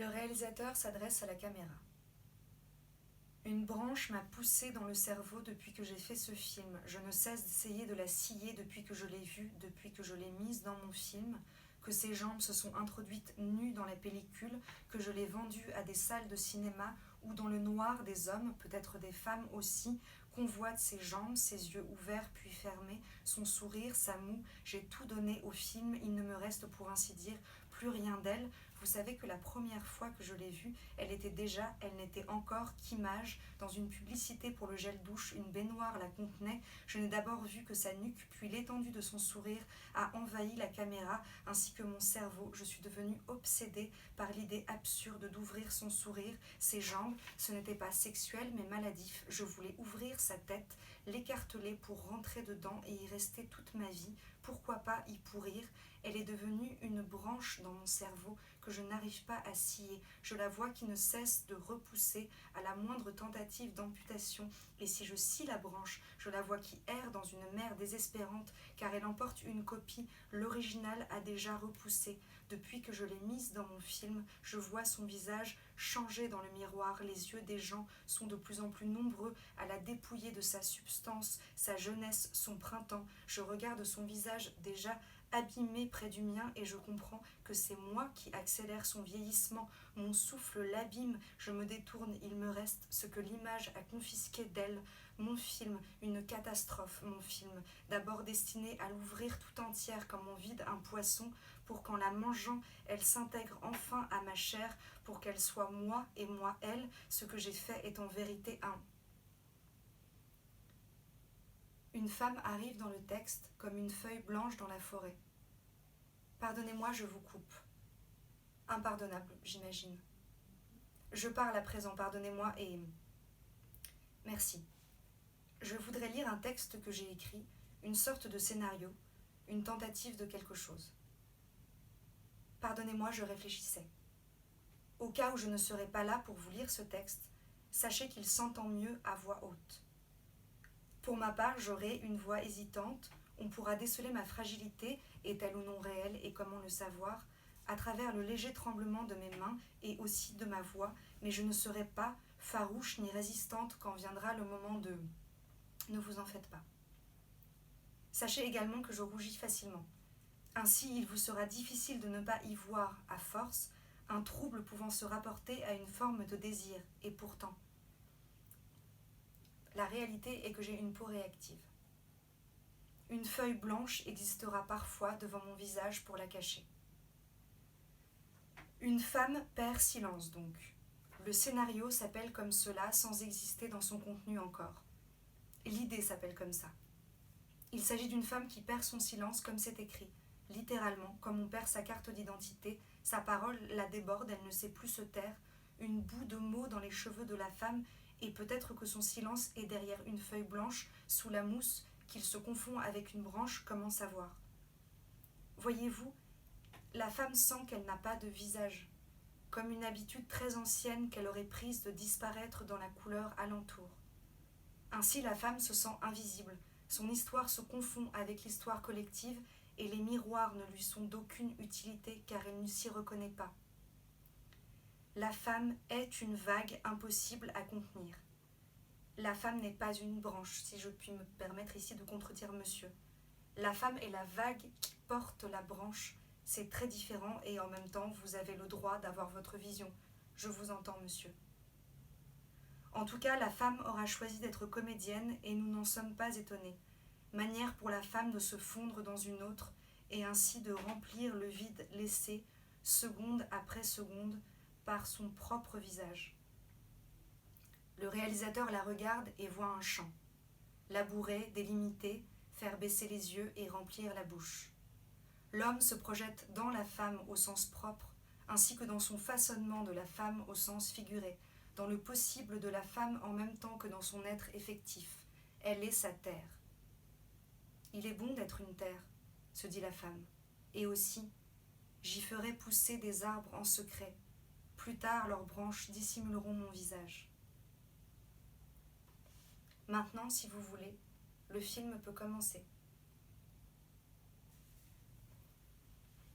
Le réalisateur s'adresse à la caméra. Une branche m'a poussé dans le cerveau depuis que j'ai fait ce film. Je ne cesse d'essayer de la scier depuis que je l'ai vue, depuis que je l'ai mise dans mon film, que ses jambes se sont introduites nues dans la pellicule, que je l'ai vendue à des salles de cinéma où dans le noir des hommes, peut-être des femmes aussi, convoitent ses jambes, ses yeux ouverts puis fermés, son sourire, sa moue. J'ai tout donné au film, il ne me reste pour ainsi dire plus rien d'elle. Vous savez que la première fois que je l'ai vue, elle n'était encore qu'image. Dans une publicité pour le gel douche, une baignoire la contenait. Je n'ai d'abord vu que sa nuque, puis l'étendue de son sourire a envahi la caméra, ainsi que mon cerveau. Je suis devenue obsédée par l'idée absurde d'ouvrir son sourire, ses jambes. Ce n'était pas sexuel, mais maladif. Je voulais ouvrir sa tête, l'écarteler pour rentrer dedans et y rester toute ma vie. Pourquoi pas y pourrir? Elle est devenue une branche dans mon cerveau que je n'arrive pas à scier. Je la vois qui ne cesse de repousser à la moindre tentative d'amputation. Et si je scie la branche, je la vois qui erre dans une mer désespérante, car elle emporte une copie. L'original a déjà repoussé. Depuis que je l'ai mise dans mon film, je vois son visage changer dans le miroir. Les yeux des gens sont de plus en plus nombreux à la dépouiller de sa substance, sa jeunesse, son printemps. Je regarde son visage déjà abîmé près du mien et je comprends que c'est moi qui accélère son vieillissement. Mon souffle l'abîme, je me détourne, il me reste ce que l'image a confisqué d'elle. Mon film, une catastrophe, mon film, d'abord destiné à l'ouvrir tout entière comme on vide un poisson, pour qu'en la mangeant, elle s'intègre enfin à ma chair, pour qu'elle soit moi et moi elle. Ce que j'ai fait est en vérité Une femme arrive dans le texte comme une feuille blanche dans la forêt. Pardonnez-moi, je vous coupe. Impardonnable, j'imagine. Je parle à présent, pardonnez-moi et... Merci. Je voudrais lire un texte que j'ai écrit, une sorte de scénario, une tentative de quelque chose. Pardonnez-moi, je réfléchissais. Au cas où je ne serais pas là pour vous lire ce texte, sachez qu'il s'entend mieux à voix haute. Pour ma part, j'aurai une voix hésitante, on pourra déceler ma fragilité, est-elle ou non réelle et comment le savoir, à travers le léger tremblement de mes mains et aussi de ma voix, mais je ne serai pas farouche ni résistante quand viendra le moment de... Ne vous en faites pas. Sachez également que je rougis facilement. Ainsi, il vous sera difficile de ne pas y voir, à force, un trouble pouvant se rapporter à une forme de désir, et pourtant... La réalité est que j'ai une peau réactive. Une feuille blanche existera parfois devant mon visage pour la cacher. Une femme perd silence donc. Le scénario s'appelle comme cela sans exister dans son contenu encore. L'idée s'appelle comme ça. Il s'agit d'une femme qui perd son silence comme c'est écrit, littéralement, comme on perd sa carte d'identité, sa parole la déborde, elle ne sait plus se taire, une boue de mots dans les cheveux de la femme, et peut-être que son silence est derrière une feuille blanche, sous la mousse, qu'il se confond avec une branche, comment savoir? Voyez-vous, la femme sent qu'elle n'a pas de visage, comme une habitude très ancienne qu'elle aurait prise de disparaître dans la couleur alentour. Ainsi la femme se sent invisible, son histoire se confond avec l'histoire collective et les miroirs ne lui sont d'aucune utilité car elle ne s'y reconnaît pas. La femme est une vague impossible à contenir. La femme n'est pas une branche, si je puis me permettre ici de contredire monsieur. La femme est la vague qui porte la branche. C'est très différent et en même temps, vous avez le droit d'avoir votre vision. Je vous entends, monsieur. En tout cas, la femme aura choisi d'être comédienne et nous n'en sommes pas étonnés. Manière pour la femme de se fondre dans une autre et ainsi de remplir le vide laissé, seconde après seconde, par son propre visage. Le réalisateur la regarde et voit un champ. Labourer, délimiter, faire baisser les yeux et remplir la bouche. L'homme se projette dans la femme au sens propre, ainsi que dans son façonnement de la femme au sens figuré, dans le possible de la femme en même temps que dans son être effectif. Elle est sa terre. Il est bon d'être une terre, se dit la femme, et aussi, j'y ferai pousser des arbres en secret. Plus tard, leurs branches dissimuleront mon visage. Maintenant, si vous voulez, le film peut commencer.